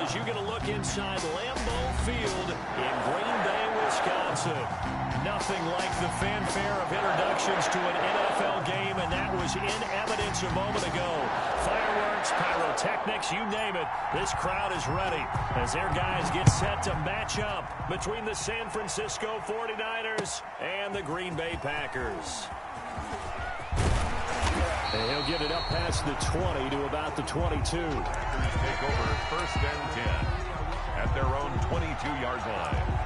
as you get a look inside Lambeau Field in Green Bay, Wisconsin. Nothing like the fanfare of introductions to an NFL game, and that was in evidence a moment ago. Fireworks, pyrotechnics, you name it. This crowd is ready as their guys get set to match up between the San Francisco 49ers and the Green Bay Packers. And he'll get it up past the 20 to about the 22. Packers take over first and 10 at their own 22-yard line.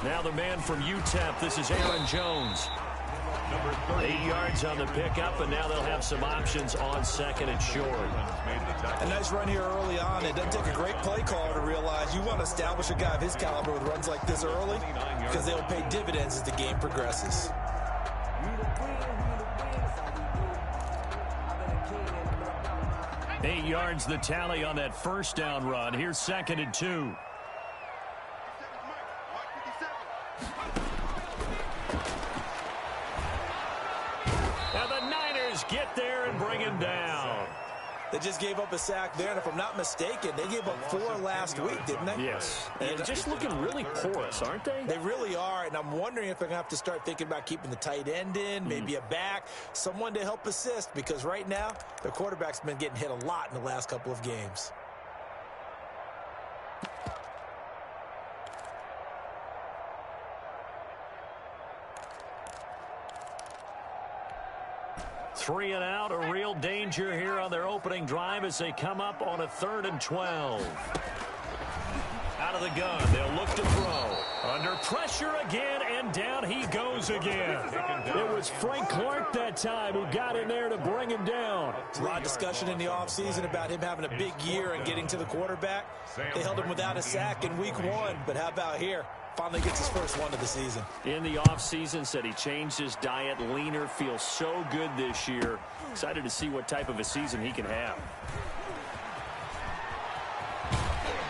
Now the man from UTEP, this is Aaron Jones. 8 yards on the pickup, and now they'll have some options on second and short. A nice run here early on. It doesn't take a great play caller to realize you want to establish a guy of his caliber with runs like this early because they'll pay dividends as the game progresses. Eight yards the tally on that first down run. Here's second and 2. And the Niners get there and bring him down. They just gave up a sack there, and if I'm not mistaken, they gave up 4 last week, didn't they? Yes. And just looking really porous, aren't they? They really are, and I'm wondering if they're going to have to start thinking about keeping the tight end in, maybe a back, someone to help assist, because right now, their quarterback's been getting hit a lot in the last couple of games. Three and out, a real danger here on their opening drive as they come up on a 3rd and 12. Out of the gun, they'll look to throw. Under pressure again, and down he goes again. It was Frank Clark that time who got in there to bring him down. A lot of discussion in the offseason about him having a big year and getting to the quarterback. They held him without a sack in week 1, but how about here? Finally gets his first one of the season. In the offseason, said he changed his diet, leaner, feels so good this year. Excited to see what type of a season he can have.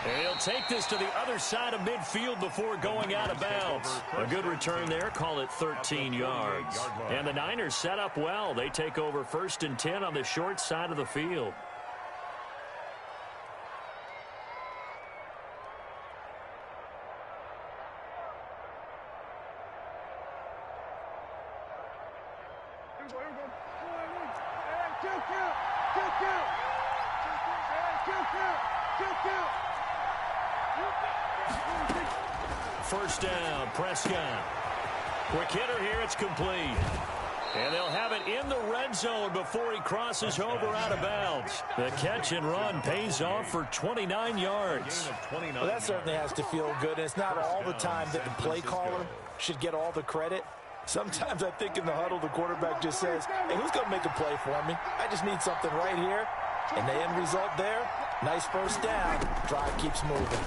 And he'll take this to the other side of midfield before going out of bounds. A good return there, call it 13 yards. And the Niners set up well. They take over 1st and 10 on the short side of the field. First down, Prescott. Quick hitter here, it's complete. And they'll have it in the red zone before he crosses over out of bounds. The catch and run pays off for 29 yards. Well, that certainly has to feel good. And it's not all the time that the play caller should get all the credit. Sometimes I think in the huddle, the quarterback just says, hey, who's going to make a play for me? I just need something right here. And the end result there, nice first down. Drive keeps moving.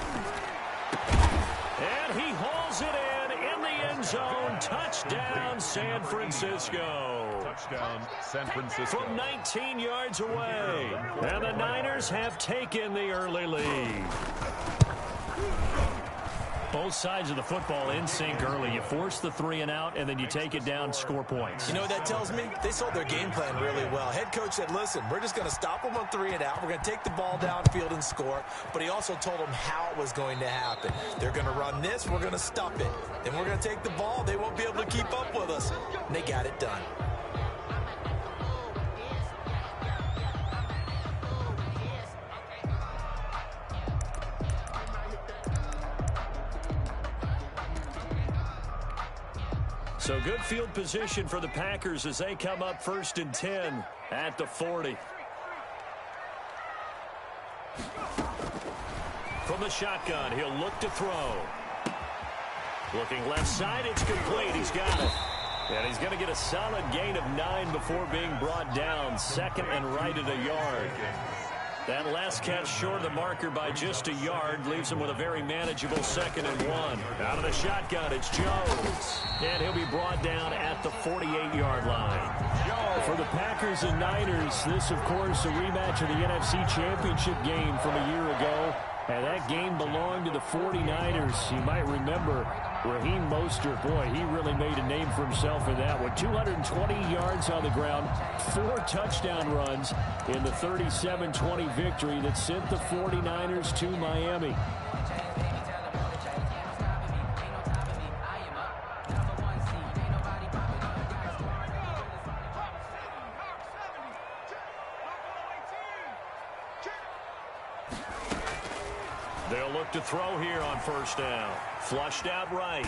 And he hauls it in the end zone. Touchdown, San Francisco. Touchdown, San Francisco. From 19 yards away. And the Niners have taken the early lead. Both sides of the football in sync early. You force the 3 and out, and then you take it down, score points. You know what that tells me? They sold their game plan really well. Head coach said, listen, we're just going to stop them on 3 and out. We're going to take the ball downfield and score. But he also told them how it was going to happen. They're going to run this. We're going to stop it. Then we're going to take the ball. They won't be able to keep up with us. And they got it done. So good field position for the Packers as they come up 1st and 10 at the 40. From the shotgun, he'll look to throw. Looking left side, it's complete. He's got it. And he's going to get a solid gain of 9 before being brought down. Second and right at a yard. That last catch short of the marker by just a yard leaves him with a very manageable 2nd and 1. Out of the shotgun, it's Jones. And he'll be brought down at the 48-yard line. For the Packers and Niners, this, of course, a rematch of the NFC Championship game from a year ago. And that game belonged to the 49ers. You might remember Raheem Mostert. Boy, he really made a name for himself in that one. 220 yards on the ground, 4 touchdown runs in the 37-20 victory that sent the 49ers to Miami. They'll look to throw here on first down. Flushed out right.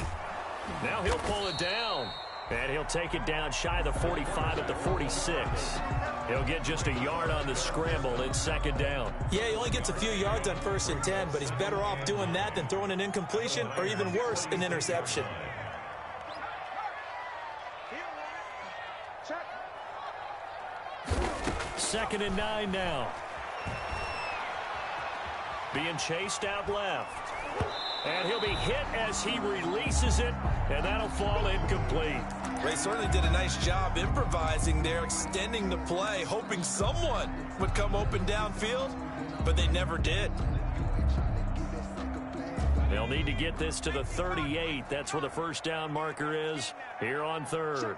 Now he'll pull it down. And he'll take it down shy of the 45 at the 46. He'll get just a yard on the scramble in 2nd down. Yeah, he only gets a few yards on 1st and 10, but he's better off doing that than throwing an incompletion or even worse, an interception. Second and 9 now. Being chased out left. And he'll be hit as he releases it, and that'll fall incomplete. They certainly did a nice job improvising there, extending the play, hoping someone would come open downfield, but they never did. They'll need to get this to the 38. That's where the first down marker is here on 3rd.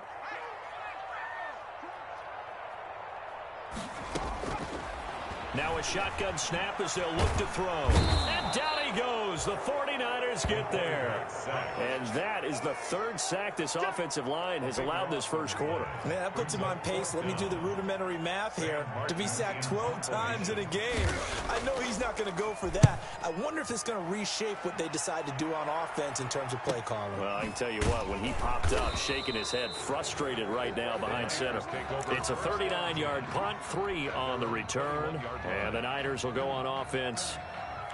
Now a shotgun snap as they'll look to throw. And down he goes. The 49ers get there. And that is the 3rd sack this offensive line has allowed this first quarter. Man, that puts him on pace. Let me do the rudimentary math here. To be sacked 12 times in a game, I know he's not going to go for that. I wonder if it's going to reshape what they decide to do on offense in terms of play calling. Well, I can tell you what, when he popped up, shaking his head, frustrated right now behind center. It's a 39-yard punt, 3 on the return. And the Niners will go on offense,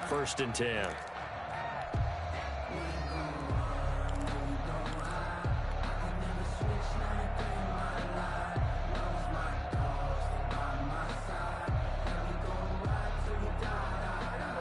1st and 10.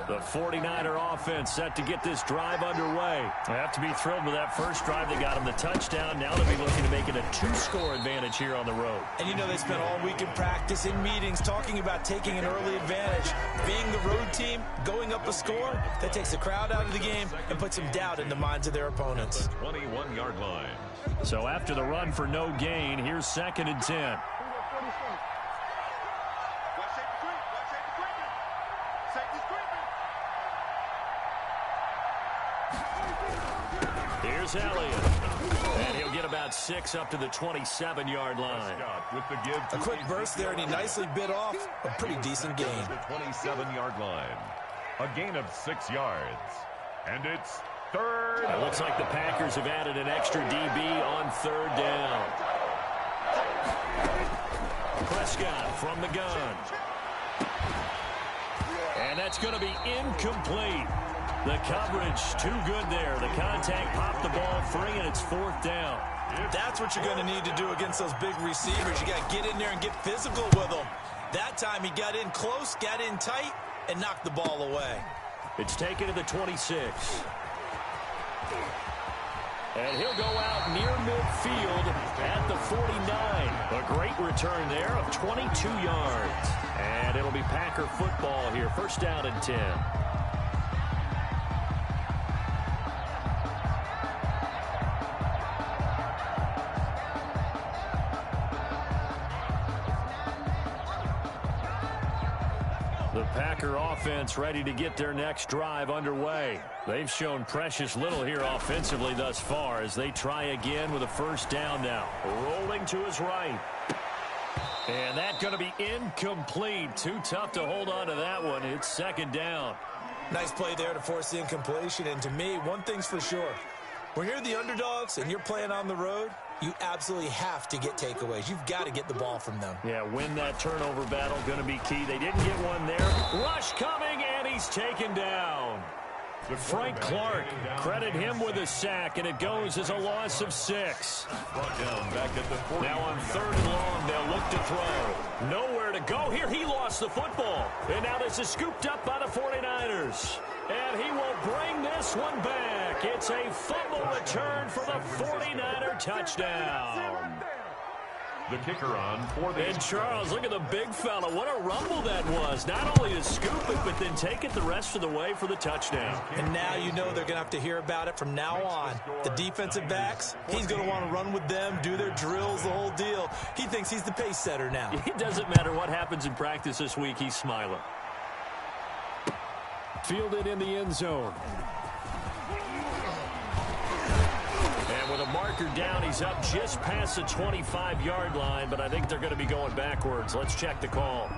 The 49er offense set to get this drive underway. They have to be thrilled with that first drive that got them the touchdown. Now they'll be looking to make it a 2-score advantage here on the road. And you know they spent all week in practice, in meetings, talking about taking an early advantage. Being the road team, going up a score, that takes the crowd out of the game and puts some doubt in the minds of their opponents. 21-yard line. So after the run for no gain, here's 2nd and 10. Here's Elliott. And he'll get about 6 up to the 27-yard line. A quick burst there, and he nicely bit off a pretty decent gain. The 27-yard line. A gain of 6 yards. And it's 3rd. It looks like the Packers have added an extra DB on 3rd down. Prescott from the gun. And that's going to be incomplete. The coverage too good there. The contact popped the ball free, and it's 4th down. That's what you're going to need to do against those big receivers. You got to get in there and get physical with them. That time he got in close, got in tight, and knocked the ball away. It's taken to the 26. And he'll go out near midfield at the 49. A great return there of 22 yards. And it'll be Packer football here. 1st down and 10. The Packer offense ready to get their next drive underway. They've shown precious little here offensively thus far as they try again with a 1st down now. Rolling to his right. And that's going to be incomplete. Too tough to hold on to that one. It's 2nd down. Nice play there to force the incompletion. And to me, one thing's for sure. When you're the underdogs and you're playing on the road, you absolutely have to get takeaways. You've got to get the ball from them. Yeah, win that turnover battle, going to be key. They didn't get one there. Rush coming, and he's taken down. Frank Clark, credit him with a sack, and it goes as a loss of 6. Brought down back at the 40. Now on 3rd and long, they'll look to throw. Nowhere to go here. He lost the football. And now this is scooped up by the 49ers. And he will bring this one back. It's a fumble return for the 49er touchdown. The kicker on for the... And Charles, look at the big fella. What a rumble that was. Not only to scoop it, but then take it the rest of the way for the touchdown. And now you know they're going to have to hear about it from now on. The defensive backs, he's going to want to run with them, do their drills, the whole deal. He thinks he's the pace setter now. It doesn't matter what happens in practice this week. He's smiling. Fielded in the end zone. And with a marker down, he's up just past the 25-yard line, but I think they're going to be going backwards. Let's check the call.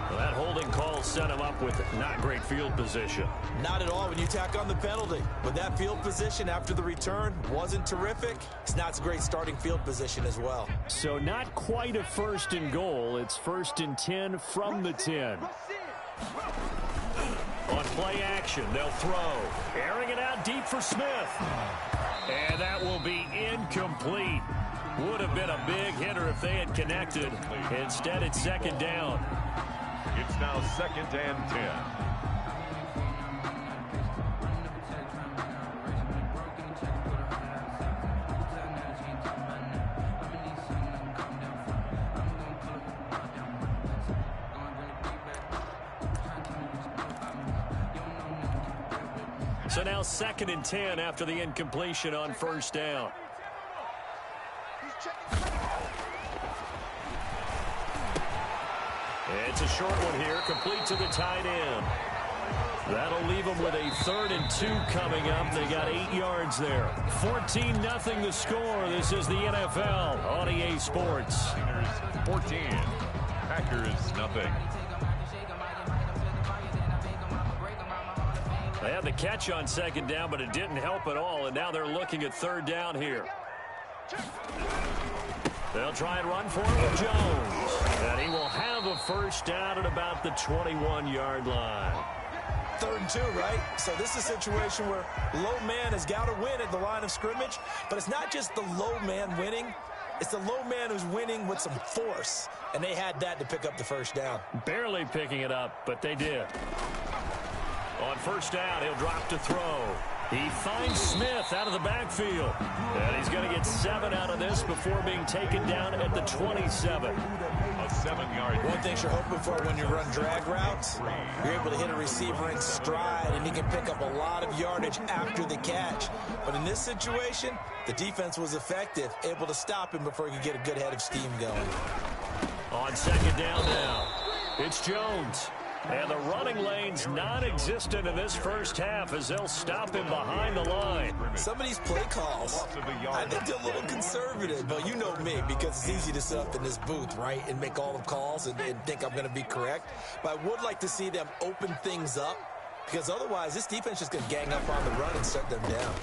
Well, that holding call set him up with not great field position. Not at all when you tack on the penalty. But that field position after the return wasn't terrific. It's not a great starting field position as well. So not quite a 1st and goal. It's 1st and 10 from the 10. On play action, they'll throw. Airing it out deep for Smith. And that will be incomplete. Would have been a big hitter if they had connected. Instead, it's 2nd down. It's now 2nd and 10. So now 2nd and 10 after the incompletion on 1st down. It's a short one here, complete to the tight end. That'll leave them with a 3rd and 2 coming up. They got 8 yards there. 14-0 the score. This is the NFL on EA Sports. 14. Packers nothing. They had the catch on 2nd down, but it didn't help at all, and now they're looking at 3rd down here. They'll try and run for it with Jones. And he will have a 1st down at about the 21-yard line. 3rd and 2, right? So this is a situation where low man has got to win at the line of scrimmage, but it's not just the low man winning. It's the low man who's winning with some force, and they had that to pick up the 1st down. Barely picking it up, but they did. On 1st down, he'll drop to throw. He finds Smith out of the backfield. And he's going to get 7 out of this before being taken down at the 27. A 7-yard. One thing you're hoping for when you run drag routes, you're able to hit a receiver in stride, and he can pick up a lot of yardage after the catch. But in this situation, the defense was effective, able to stop him before he could get a good head of steam going. On 2nd down now, it's Jones. And the running lane's non-existent in this 1st half as they'll stop him behind the line. Some of these play calls, I think they're a little conservative. But you know me, because it's easy to sit up in this booth, right, and make all the calls and think I'm going to be correct. But I would like to see them open things up, because otherwise this defense is going to gang up on the run and shut them down.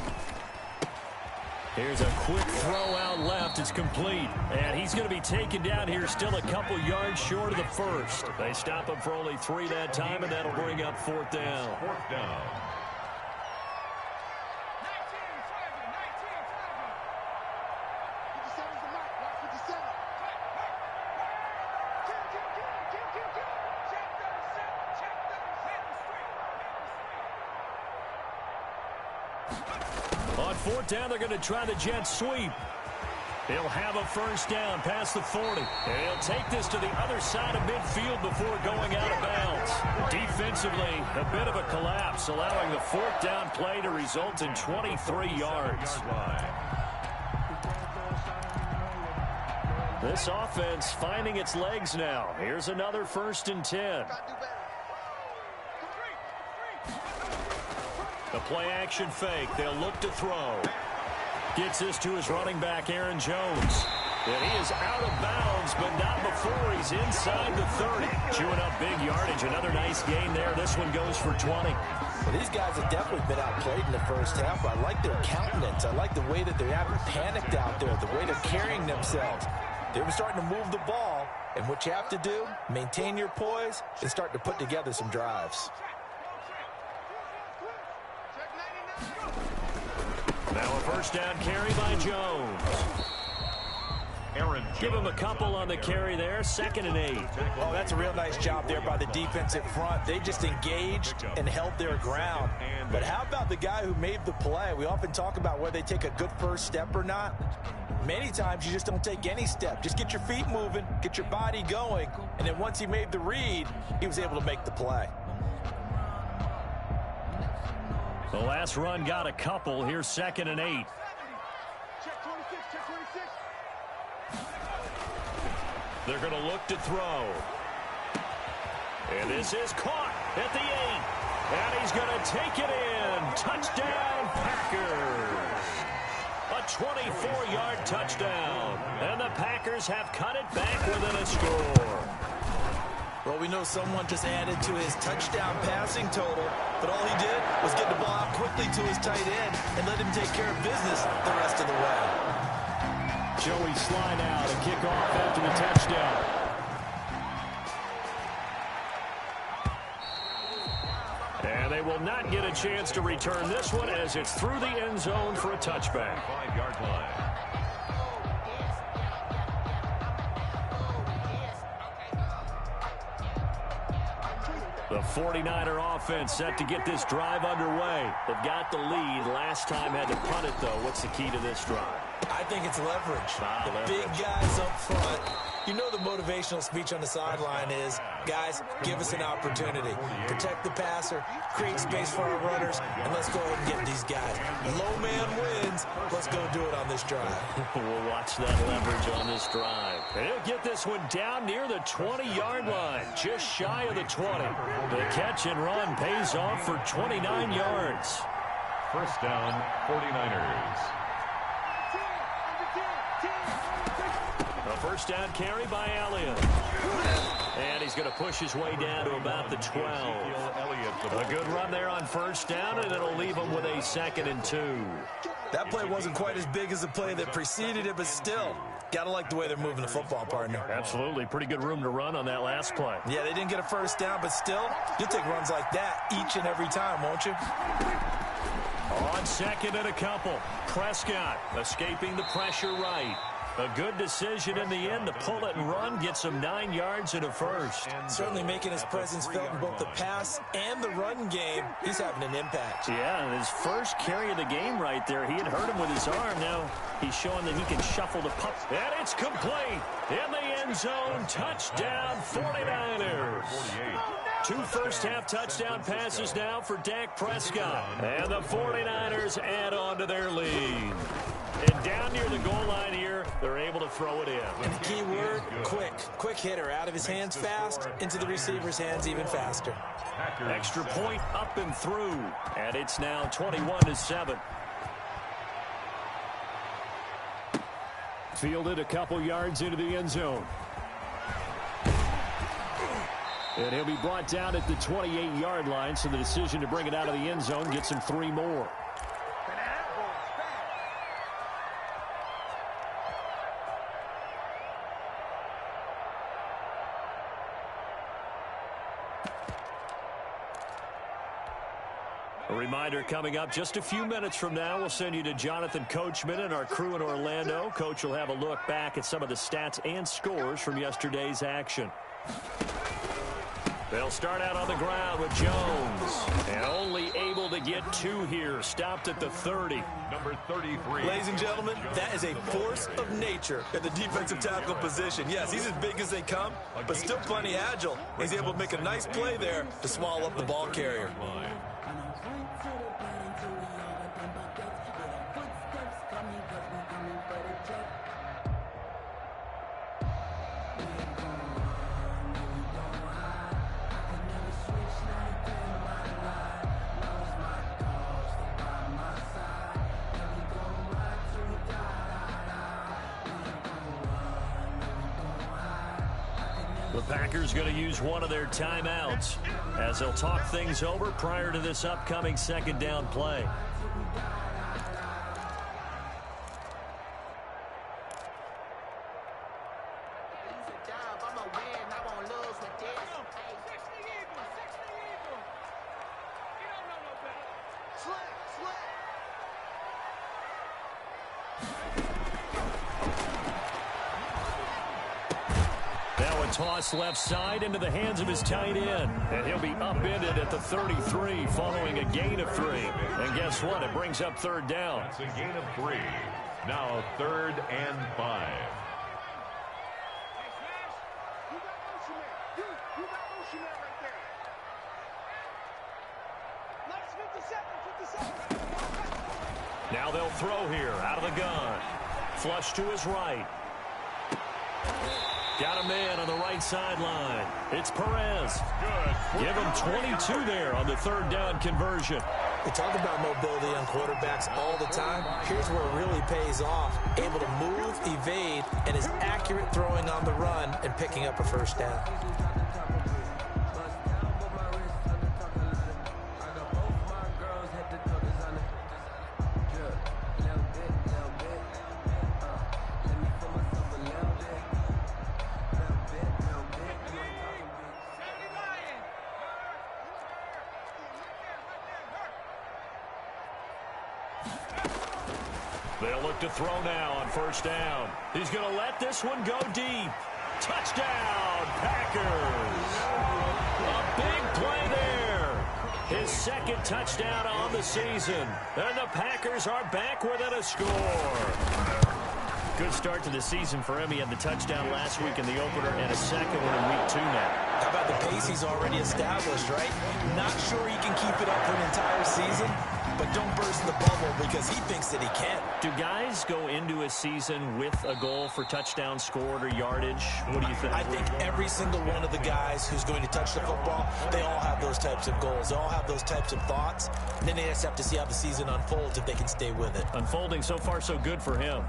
Here's a quick throw out left. It's complete. And he's going to be taken down here still a couple yards short of the 1st. They stop him for only 3 that time, and that'll bring up 4th down. 4th down. On 4th down, they're going to try the jet sweep. He'll have a 1st down past the 40. And he'll take this to the other side of midfield before going out of bounds. Defensively, a bit of a collapse, allowing the 4th down play to result in 23 yards. This offense finding its legs now. Here's another 1st and 10. The play-action fake. They'll look to throw. Gets this to his running back, Aaron Jones. And he is out of bounds, but not before he's inside the 30. Chewing up big yardage. Another nice gain there. This one goes for 20. Well, these guys have definitely been outplayed in the 1st half. I like their countenance. I like the way that they haven't panicked out there, the way they're carrying themselves. They were starting to move the ball, and what you have to do, maintain your poise and start to put together some drives. first down carry by Jones. Give him a couple on the carry there. 2nd and 8. Oh, that's a real nice job there by the defensive front. They just engaged and held their ground. But how about the guy who made the play? We often talk about whether they take a good first step or not. Many times you just don't take any step. Just get your feet moving, get your body going, and then once he made the read, he was able to make the play. The last run got a couple. Here's 2nd and 8. They're going to look to throw. And this is caught at the 8. And he's going to take it in. Touchdown, Packers. A 24-yard touchdown. And the Packers have cut it back within a score. Well, we know someone just added to his touchdown passing total, but all he did was get the ball out quickly to his tight end and let him take care of business the rest of the way. Joey Sly now to kick off after the touchdown. And they will not get a chance to return this one as it's through the end zone for a touchback. 5-yard line. The 49er offense set to get this drive underway. They've got the lead. Last time had to punt it, though. What's the key to this drive? I think it's leverage. The big guys up front. You know the motivational speech on the sideline is, guys, give us an opportunity. Protect the passer, create space for our runners, and let's go ahead and get these guys. Low man wins. Let's go do it on this drive. We'll watch that leverage on this drive. And he'll get this one down near the 20-yard line, just shy of the 20. The catch and run pays off for 29 yards. First down, 49ers. A first down carry by Elliott. And he's going to push his way down to about the 12. A good run there on first down, and it'll leave him with a 2nd and 2. That play wasn't quite as big as the play that preceded it, but still, got to like the way they're moving the football, partner. Absolutely. Pretty good room to run on that last play. Yeah, they didn't get a first down, but still, you'll take runs like that each and every time, won't you? On 2nd and a couple. Prescott escaping the pressure right. A good decision in the end to pull it and run, gets him 9 yards and a first. Certainly making his presence felt in both the pass and the run game. He's having an impact. Yeah, and his first carry of the game right there, he had hurt him with his arm. Now he's showing that he can shuffle the puck. And it's complete. In the end zone, touchdown 49ers. 2 first-half touchdown passes now for Dak Prescott. And the 49ers add on to their lead. And down near the goal line here, they're able to throw it in. And the key word, quick. Quick hitter. Out of his hands fast, into the receiver's hands even faster. Extra point up and through. And it's now 21-7. Fielded a couple yards into the end zone. And he'll be brought down at the 28-yard line, so the decision to bring it out of the end zone gets him 3 more. A reminder coming up just a few minutes from now, we'll send you to Jonathan Coachman and our crew in Orlando. Coach will have a look back at some of the stats and scores from yesterday's action. They'll start out on the ground with Jones. And only able to get 2 here. Stopped at the 30. Number 33. Ladies and gentlemen, that is a force of nature at the defensive tackle position. Yes, he's as big as they come, but still plenty agile. He's able to make a nice play there to swallow up the ball carrier. The Packers going to use one of their timeouts as they'll talk things over prior to this upcoming 2nd down play. a toss left side into the hands of his tight end. And he'll be upended at the 33 following a gain of 3. And guess what? It brings up third down. That's a gain of 3. Now 3rd and 5. Now they'll throw here out of the gun. Flush to his right. Got a man on the right sideline. It's Perez. Good. Give him 22 there on the third down conversion. We talk about mobility on quarterbacks all the time. Here's where it really pays off. Able to move, evade, and is accurate throwing on the run and picking up a first down. They'll look to throw now on first down. He's going to let this one go deep. Touchdown, Packers. A big play there. His second touchdown on the season. And the Packers are back within a score. Good start to the season for him. He had the touchdown last week in the opener and a second one in week 2 now. How about the pace he's already established, right? Not sure he can keep it up for an entire season, but don't burst the bubble because he thinks that he can. Do guys go into a season with a goal for touchdown scored or yardage? What do you think? I think every single one of the guys who's going to touch the football, they all have those types of goals. They all have those types of thoughts. And then they just have to see how the season unfolds if they can stay with it. Unfolding so far so good for him.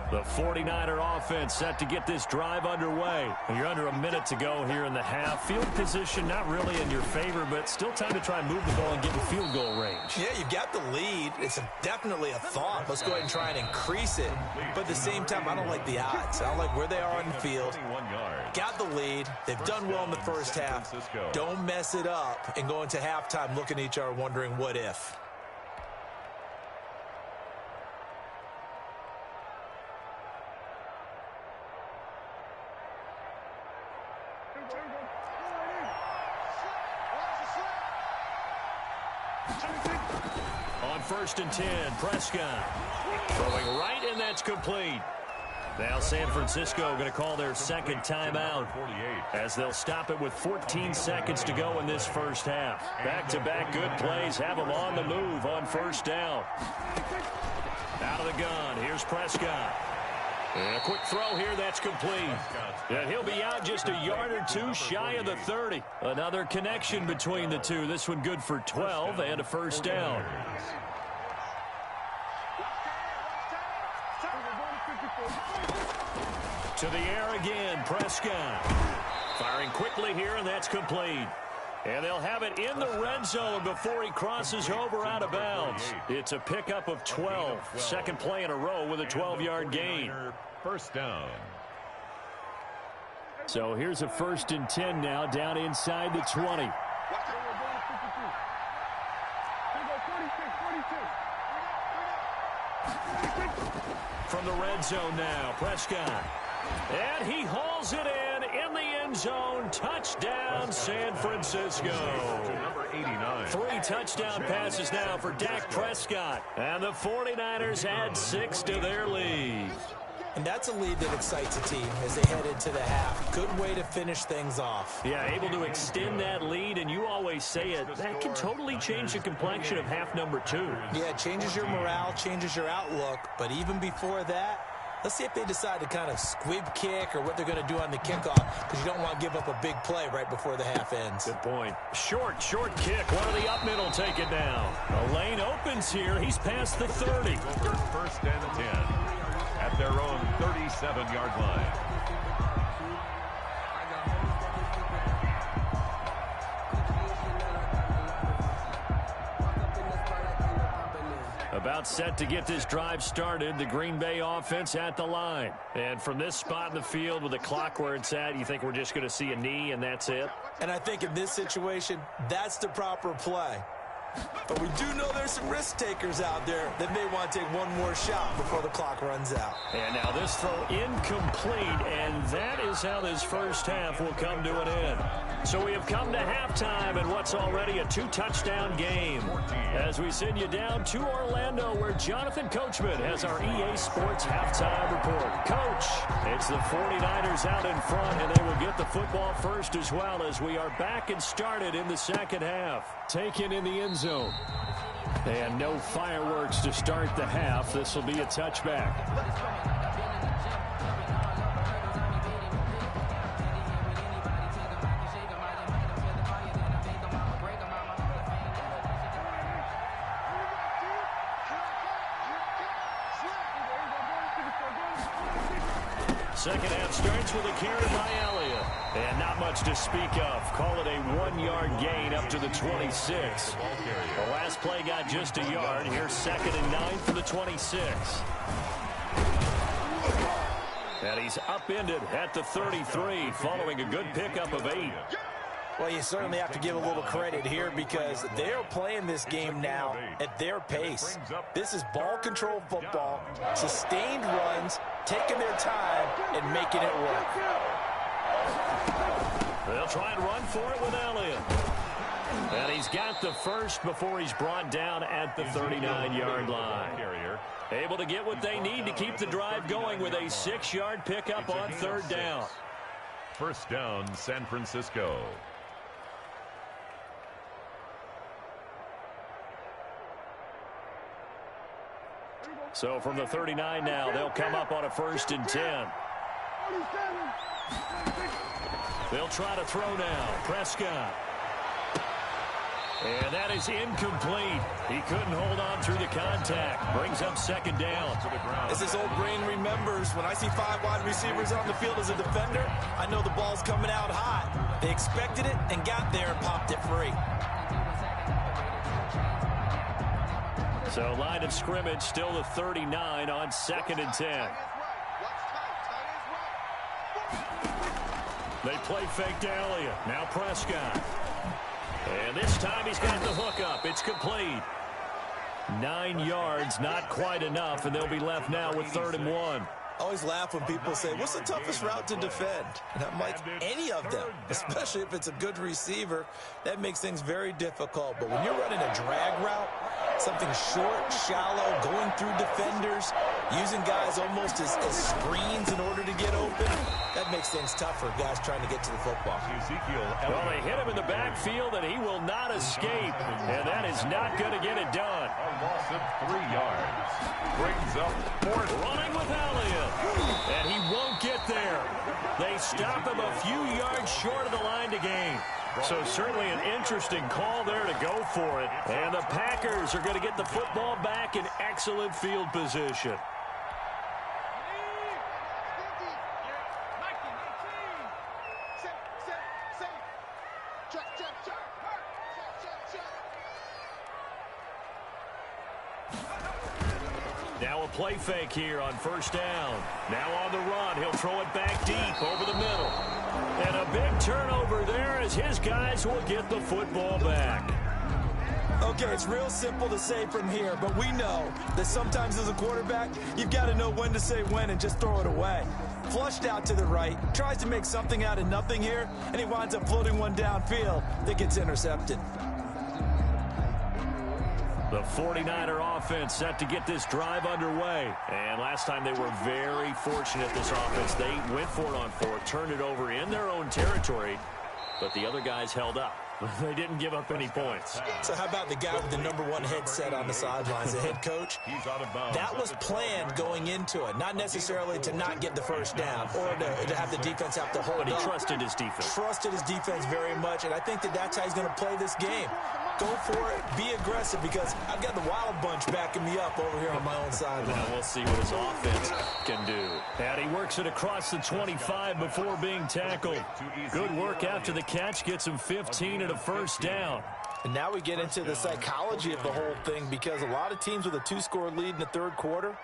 The 49er offense set to get this drive underway. You're under a minute to go here in the half. Field position not really in your favor, but still time to try and move the ball and get in field goal range. Yeah, you've got the lead. It's definitely a thought. Let's go ahead and try and increase it. But at the same time, I don't like the odds. I don't like where they are on the field. Got the lead. They've done well in the first half. Don't mess it up and go into halftime looking at each other wondering what if. On 1st and 10, Prescott throwing right, and that's complete. Now San Francisco going to call their second timeout as they'll stop it with 14 seconds to go in this first half. Back-to-back good plays have them on the move on first down. Out of the gun, here's Prescott. And a quick throw here, that's complete. And he'll be out just a yard or two shy of the 30. Another connection between the two. This one good for 12 and a first down. To the air again, Prescott. Firing quickly here, and that's complete. And they'll have it in the red zone before he crosses over out of bounds. It's a pickup of 12. Second play in a row with a 12-yard gain. First down. So here's a 1st and 10 now down inside the 20. From the red zone now, Prescott. And he hauls it in the end zone. Touchdown, San Francisco. Number 89. 3 touchdown passes now for Dak Prescott. And the 49ers add 6 to their lead. And that's a lead that excites a team as they head into the half. Good way to finish things off. Yeah, able to extend that lead, and you always say it, that can totally change the complexion of half number 2. Yeah, it changes your morale, changes your outlook. But even before that, let's see if they decide to kind of squib kick or what they're going to do on the kickoff, because you don't want to give up a big play right before the half ends. Good point. Short kick. One of the up middle take it down. The lane opens here. He's past the 30. 1st and 10 at their own 37-yard line. About set to get this drive started. The Green Bay offense at the line. And from this spot in the field with the clock where it's at, you think we're just going to see a knee and that's it? And I think in this situation, that's the proper play. But we do know there's some risk takers out there that may want to take one more shot before the clock runs out. And now this throw incomplete, and that is how this first half will come to an end. So we have come to halftime in what's already a 2-touchdown game. As we send you down to Orlando, where Jonathan Coachman has our EA Sports halftime report. Coach, it's the 49ers out in front, and they will get the football first as well as we are back and started in the second half. Taken in the end zone. And no fireworks to start the half. This will be a touchback. Second half starts with a carry by Elliott. And not much to speak of. Call it a 1-yard gain up to the 26. The last play got just a yard. Here's 2nd and 9 for the 26. And he's upended at the 33 following a good pickup of 8. Well, you certainly have to give a little credit here because they're playing this game now at their pace. This is ball control football, sustained runs, taking their time, and making it work. They'll try and run for it with Elliott. And he's got the first before he's brought down at the 39-yard line. Able to get what they need to keep the drive going with a 6-yard pickup on 3rd down. First down, San Francisco. So from the 39 now, they'll come up on a 1st and 10. They'll try to throw now. Prescott. And that is incomplete. He couldn't hold on through the contact. Brings up 2nd down. As his old brain remembers, when I see 5 wide receivers on the field as a defender, I know the ball's coming out hot. They expected it and got there and popped it free. So line of scrimmage still the 39 on 2nd and 10. They play fake to Elliott. Now Prescott. And this time he's got the hook up. It's complete. 9 yards, not quite enough, and they'll be left now with 3rd and 1. I always laugh when people say, what's the toughest route to defend? And I'm like, any of them, especially if it's a good receiver. That makes things very difficult. But when you're running a drag route, something short, shallow, going through defenders, using guys almost as screens in order to get open, that makes things tough for guys trying to get to the football. Well, they hit him in the backfield, and he will not escape. And that is not going to get it done. A loss of 3 yards. Brings up 4th. Running with Elliott. And he won't get there. They stop him a few yards short of the line to gain. So certainly an interesting call there to go for it. And the Packers are going to get the football back in excellent field position. Now a play fake here on 1st down. Now on the run. He'll throw it back deep over the middle. And a big turnover there as his guys will get the football back. Okay, it's real simple to say from here, but we know that sometimes as a quarterback, you've got to know when to say when and just throw it away. Flushed out to the right, tries to make something out of nothing here, and he winds up floating one downfield that gets intercepted. The 49er offense set to get this drive underway. And last time they were very fortunate, this offense. They went for it on 4th, turned it over in their own territory, but the other guys held up. They didn't give up any points. So how about the guy with the #1 headset on the sidelines, the head coach? That was planned going into it, not necessarily to not get the first down or to have the defense have to hold up. But he trusted his defense. Trusted his defense very much, and I think that's how he's going to play this game. Go for it, be aggressive, because I've got the Wild Bunch backing me up over here on my own sideline. Now we'll see what his offense can do. And he works it across the 25 before being tackled. Good work after the catch, gets him 15 and a 1st down. And now we get into the psychology of the whole thing, because a lot of teams with a 2-score lead in the 3rd quarter,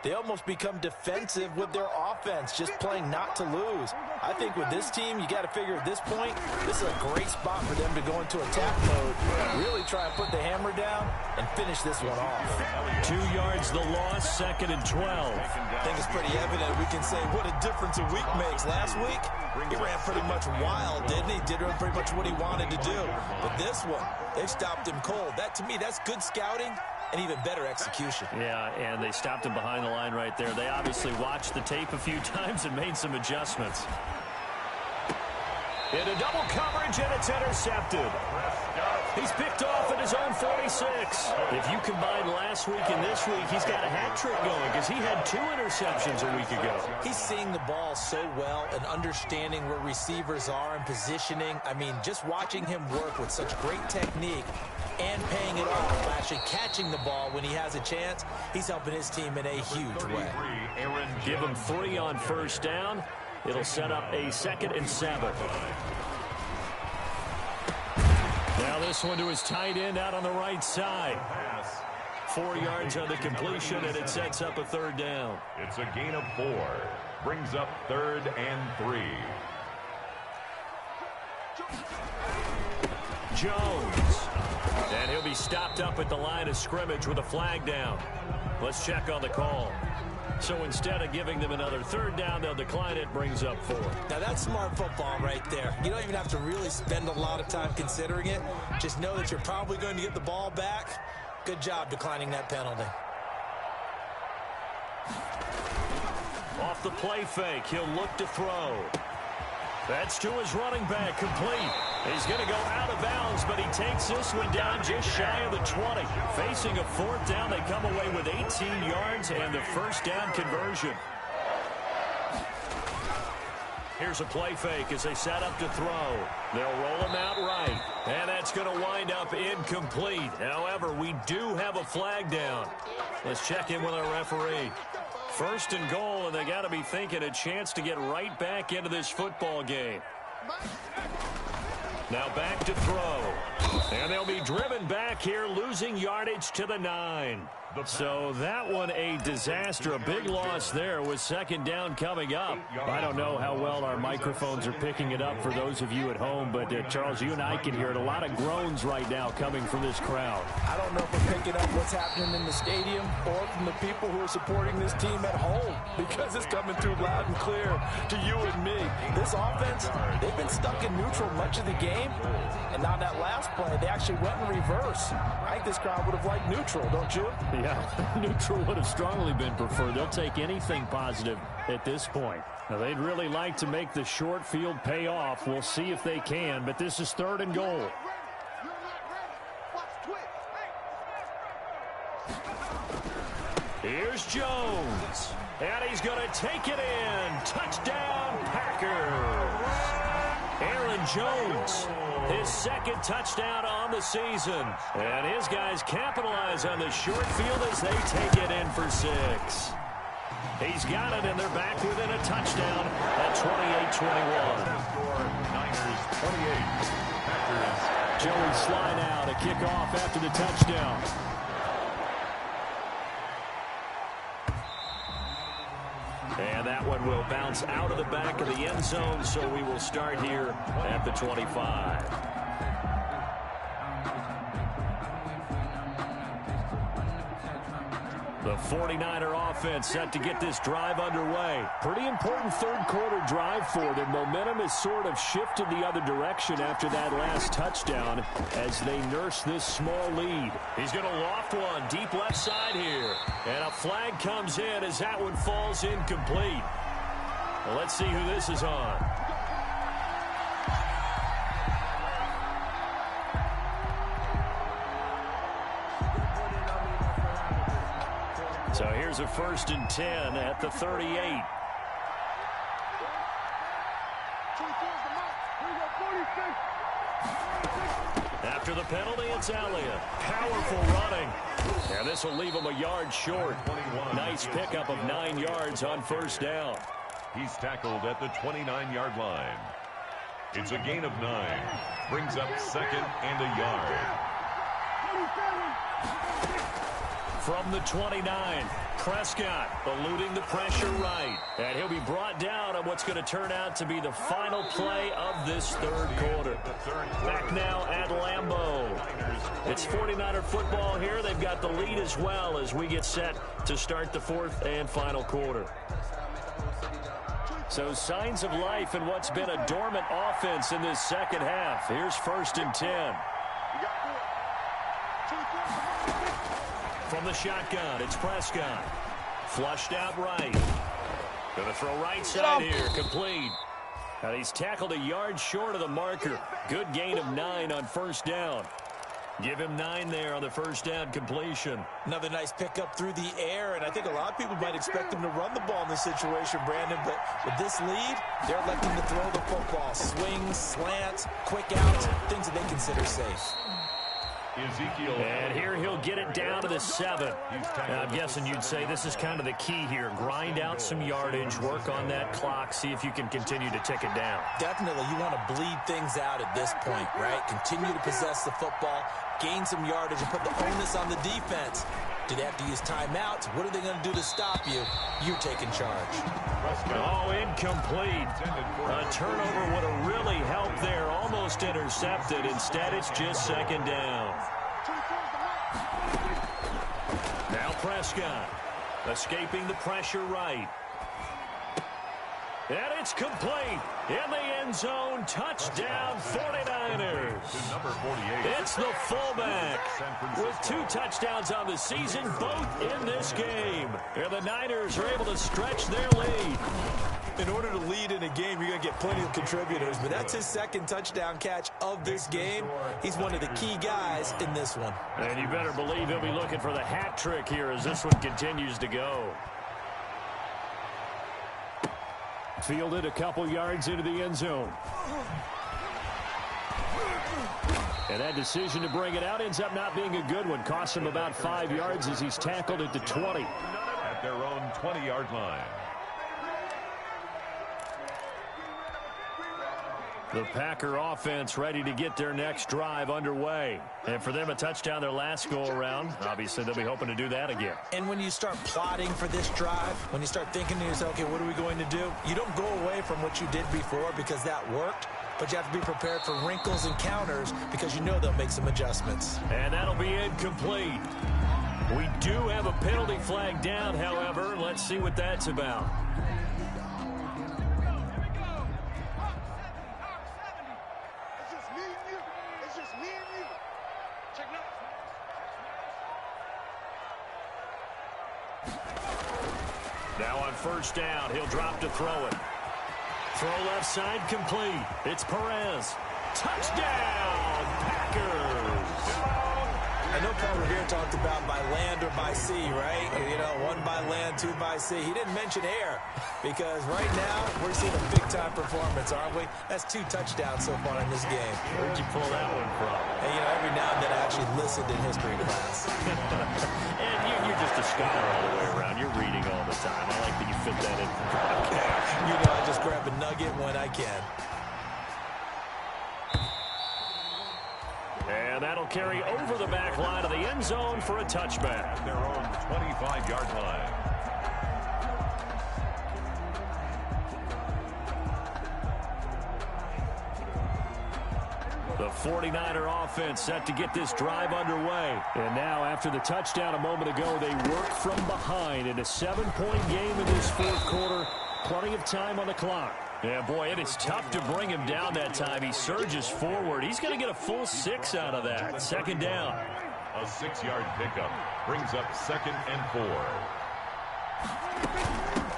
They almost become defensive with their offense, just playing not to lose. I think with this team, you got to figure at this point, this is a great spot for them to go into attack mode, really try and put the hammer down and finish this one off. 2 yards the loss, 2nd and 12. I think it's pretty evident. We can say what a difference a week makes. Last week, he ran pretty much wild, didn't he? Did pretty much what he wanted to do. But this one, they stopped him cold. That, to me, that's good scouting and even better execution. Yeah, and they stopped him behind the line right there. They obviously watched the tape a few times and made some adjustments. Into double coverage, and it's intercepted. He's picked off at his own 46. If you combine last week and this week, he's got a hat trick going because he had 2 interceptions a week ago. He's seeing the ball so well and understanding where receivers are and positioning. I mean, just watching him work with such great technique and paying it off, actually catching the ball when he has a chance, he's helping his team in a huge way. Give him 3 on first down. It'll set up a 2nd and 7. Now this one to his tight end out on the right side. 4 yards on the completion, and it sets up a 3rd down. It's a gain of 4. Brings up 3rd and 3. Jones. And he'll be stopped up at the line of scrimmage with a flag down. Let's check on the call. So instead of giving them another 3rd down, they'll decline it, brings up 4. Now that's smart football right there. You don't even have to really spend a lot of time considering it. Just know that you're probably going to get the ball back. Good job declining that penalty. Off the play fake, he'll look to throw. That's to his running back, complete. He's going to go out of bounds, but he takes this one down just shy of the 20. Facing a 4th down, they come away with 18 yards and the 1st down conversion. Here's a play fake as they set up to throw. They'll roll him out right, and that's going to wind up incomplete. However, we do have a flag down. Let's check in with our referee. 1st and goal, and they got to be thinking a chance to get right back into this football game. Now back to throw. And they'll be driven back here, losing yardage to the 9. So that one a disaster. A big loss there with 2nd down coming up. I don't know how well our microphones are picking it up for those of you at home, but Charles, you and I can hear it. A lot of groans right now coming from this crowd. I don't know if we're picking up what's happening in the stadium or from the people who are supporting this team at home, because it's coming through loud and clear to you and me. This offense, they've been stuck in neutral much of the game, and on that last play, they actually went in reverse. I think this crowd would have liked neutral, don't you? Yeah, neutral would have strongly been preferred. They'll take anything positive at this point. Now, they'd really like to make the short field pay off. We'll see if they can, but this is 3rd and goal. Here's Jones, and he's going to take it in. Touchdown, Packers. Aaron Jones, his 2nd touchdown on the season. And his guys capitalize on the short field as they take it in for 6. He's got it, and they're back within a touchdown at 28-21. Niners 28. Packers. Joey slide out, a kickoff after the touchdown. And that one will bounce out of the back of the end zone, so we will start here at the 25. The 49er offense set to get this drive underway. Pretty important 3rd quarter drive for them. Momentum has sort of shifted the other direction after that last touchdown as they nurse this small lead. He's going to loft one deep left side here. And a flag comes in as that one falls incomplete. Well, let's see who this is on. So here's a 1st and 10 at the 38. After the penalty, it's Elliott. Powerful running. And this will leave him a yard short. Nice pickup of 9 yards on 1st down. He's tackled at the 29-yard line. It's a gain of 9. Brings up 2nd and a yard. From the 29, Prescott eluding the pressure right. And he'll be brought down on what's going to turn out to be the final play of this third quarter. Back now at Lambeau. It's 49er football here. They've got the lead as well as we get set to start the fourth and final quarter. So signs of life in what's been a dormant offense in this second half. Here's 1st and 10. From the shotgun, it's Prescott. Flushed out right. Going to throw right side here. Complete. And he's tackled a yard short of the marker. Good gain of 9 on 1st down. Give him 9 there on the 1st down completion. Another nice pickup through the air, and I think a lot of people might expect him to run the ball in this situation, Brandon, but with this lead, they're electing to throw the football. Swings, slants, quick outs, things that they consider safe. And here he'll get it down to the 7. Now, I'm guessing you'd say this is kind of the key here. Grind out some yardage, work on that clock, see if you can continue to tick it down. Definitely. You want to bleed things out at this point, right? Continue to possess the football, gain some yardage, and put the onus on the defense. Do they have to use timeouts? What are they going to do to stop you? You're taking charge. Oh, incomplete. A turnover would have really helped there. Almost intercepted. Instead, it's just 2nd down. Now Prescott escaping the pressure right. And it's complete. In the end zone, touchdown 49ers. Number 48. It's the fullback with 2 touchdowns on the season, both in this game. And the Niners are able to stretch their lead. In order to lead in a game, you're going to get plenty of contributors, but that's his 2nd touchdown catch of this game. He's one of the key guys in this one. And you better believe he'll be looking for the hat trick here as this one continues to go. Fielded a couple yards into the end zone. And that decision to bring it out ends up not being a good one. Costs him about 5 yards as he's tackled at the 20. At their own 20-yard line. The Packer offense ready to get their next drive underway. And for them, a touchdown their last go-around. Obviously, they'll be hoping to do that again. And when you start plotting for this drive, when you start thinking to yourself, okay, what are we going to do? You don't go away from what you did before because that worked. But you have to be prepared for wrinkles and counters because you know they'll make some adjustments. And that'll be incomplete. We do have a penalty flag down, however. Let's see what that's about. Now on 1st down, he'll drop to throw it. Throw left side complete. It's Perez. Touchdown, Packers. I know Paul Revere talked about by land or by sea, right? You know, 1 by land, 2 by sea. He didn't mention air because right now we're seeing a big-time performance, aren't we? That's 2 touchdowns so far in this game. Where'd you pull that one from? And, you know, every now and then I actually listened in history class. And you're just a scholar all the way around. You're reading all the time. I like that you fit that in for broadcast. You know, I just grab a nugget when I can. And that'll carry over the back line of the end zone for a touchback. At their own 25-yard line. The 49er offense set to get this drive underway. And now, after the touchdown a moment ago, they work from behind in a 7-point game in this 4th quarter. Plenty of time on the clock. Yeah, boy, it is tough to bring him down that time. He surges forward. He's going to get a full 6 out of that. 2nd down. A 6-yard pickup brings up 2nd and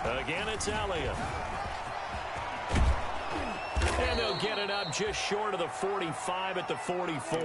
4. Again, it's Elliott. And they'll get it up just short of the 45 at the 44.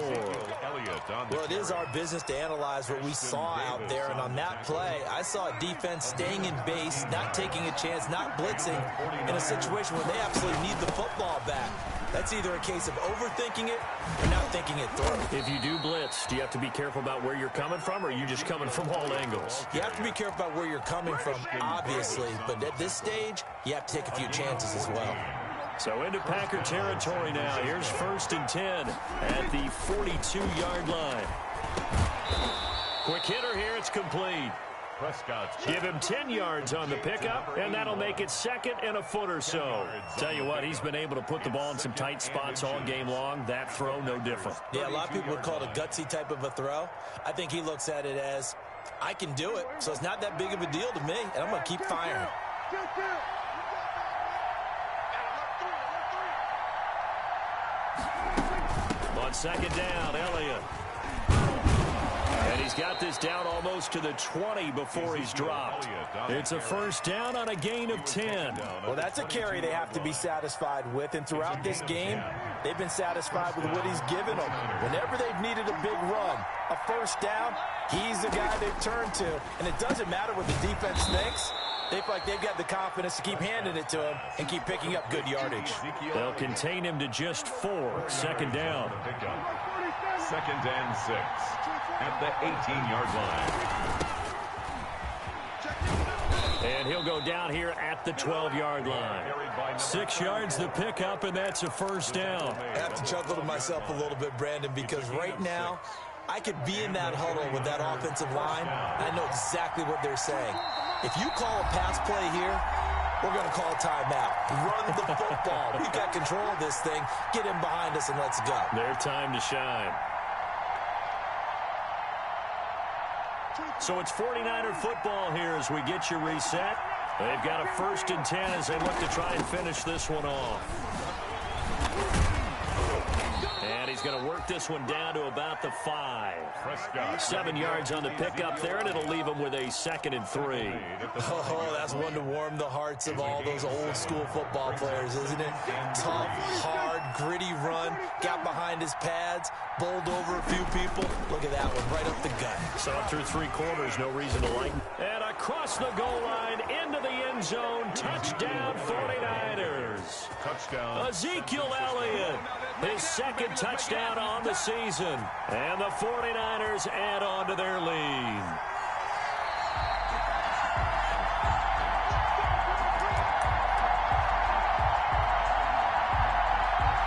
Well, it is our business to analyze what we saw out there. And on that play, I saw a defense staying in base, not taking a chance, not blitzing in a situation where they absolutely need the football back. That's either a case of overthinking it or not thinking it through. If you do blitz, do you have to be careful about where you're coming from, or are you just coming from all angles? You have to be careful about where you're coming from, obviously. But at this stage, you have to take a few chances as well. So into Packer territory now. Here's 1st and 10 at the 42-yard line. Quick hitter here. It's complete. Give him 10 yards on the pickup, and that'll make it second and a foot or so. Tell you what, he's been able to put the ball in some tight spots all game long. That throw, no different. Yeah, a lot of people would call it a gutsy type of a throw. I think he looks at it as, I can do it, so it's not that big of a deal to me, and I'm going to keep firing. On second down, Elliott. And he's got this down almost to the 20 before he's dropped. It's a first down on a gain of 10. Well, that's a carry they have to be satisfied with. And throughout this game, they've been satisfied with what he's given them. Whenever they've needed a big run, a first down, he's the guy they've turned to. And it doesn't matter what the defense thinks. They feel like they've got the confidence to keep handing it to him and keep picking up good yardage. They'll contain him to just 4. Second down. Second and 6 at the 18-yard line. And he'll go down here at the 12-yard line. 6 yards the pickup, and that's a first down. I have to chuckle to myself a little bit, Brandon, because right now I could be in that huddle with that offensive line. I know exactly what they're saying. If you call a pass play here, we're going to call a timeout. Run the football. We've got control of this thing. Get him behind us and let's go. Their time to shine. So it's 49er football here as we get you reset. They've got a first and 10 as they look to try and finish this one off. And he's going to work this one down to about the 5. 7 yards on the pickup there, and it'll leave him with a second and 3. Oh, that's one to warm the hearts of all those old school football players, isn't it? Tough, hard, gritty run, got behind his pads, bowled over a few people. Look at that one, right up the gut. Saw it through 3 quarters, no reason to like. And across the goal line, into the end zone, touchdown 49ers. Touchdown. Ezekiel Elliott, his second touchdown on the season. And the 49ers add on to their lead.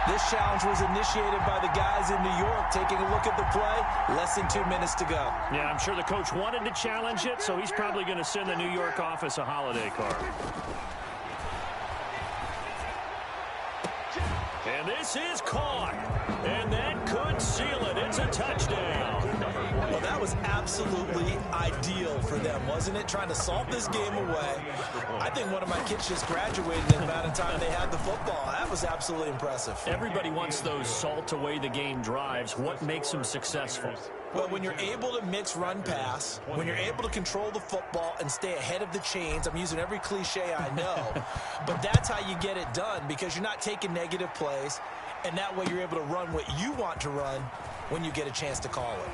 This challenge was initiated by the guys in New York. Taking a look at the play, less than 2 minutes to go. Yeah, I'm sure the coach wanted to challenge it, so he's probably going to send the New York office a holiday card. And this is caught. And that could seal it. It's a touchdown. Well, that was absolutely ideal for them, wasn't it? Trying to salt this game away. I think one of my kids just graduated in the amount of time they had the football. That was absolutely impressive. Everybody wants those salt away the game drives. What makes them successful? Well, when you're able to mix run-pass, when you're able to control the football and stay ahead of the chains, I'm using every cliche I know, but that's how you get it done because you're not taking negative plays, and that way you're able to run what you want to run when you get a chance to call it.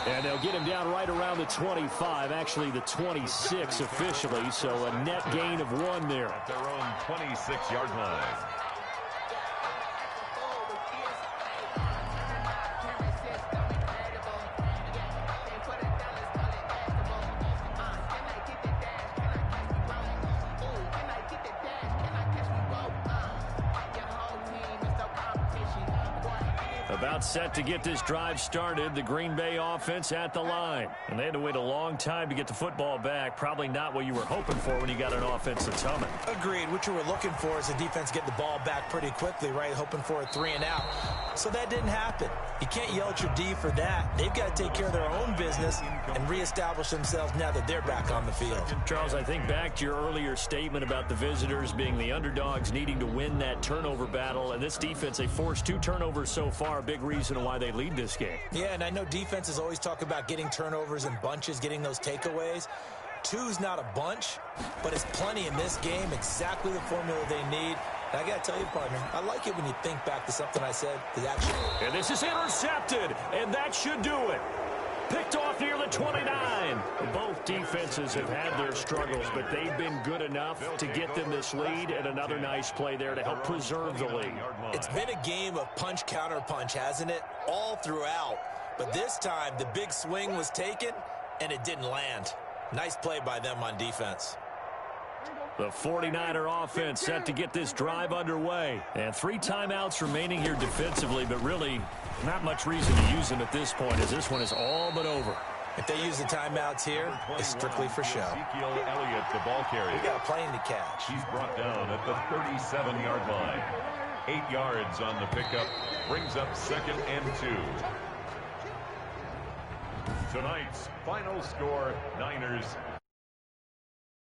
And they'll get him down right around the 25, actually the 26 officially, so a net gain of 1 there. At their own 26-yard line. About set to get this drive started, the Green Bay offense at the line. And they had to wait a long time to get the football back. Probably not what you were hoping for when you got an offense that's humming. Agreed. What you were looking for is the defense get the ball back pretty quickly, right? Hoping for a 3 and out. So that didn't happen. You can't yell at your D for that. They've got to take care of their own business and reestablish themselves now that they're back on the field. Charles, I think back to your earlier statement about the visitors being the underdogs needing to win that turnover battle. And this defense, they forced 2 turnovers so far. A big reason why they lead this game. Yeah, and I know defenses always talk about getting turnovers in bunches, getting those takeaways. 2's not a bunch, but it's plenty in this game, exactly the formula they need. And I got to tell you, partner, I like it when you think back to something I said. And this is intercepted, and that should do it. Picked off near the 29. Both defenses have had their struggles, but they've been good enough to get them this lead, and another nice play there to help preserve the lead. It's been a game of punch-counter-punch, hasn't it? All throughout. But this time, the big swing was taken, and it didn't land. Nice play by them on defense. The 49er offense set to get this drive underway. And 3 timeouts remaining here defensively, but really not much reason to use them at this point, as this one is all but over. If they use the timeouts here, it's strictly for show. Ezekiel Elliott, the ball carrier. We got a plane to catch. He's brought down at the 37-yard line. 8 yards on the pickup. Brings up 2nd and 2. Tonight's final score, Niners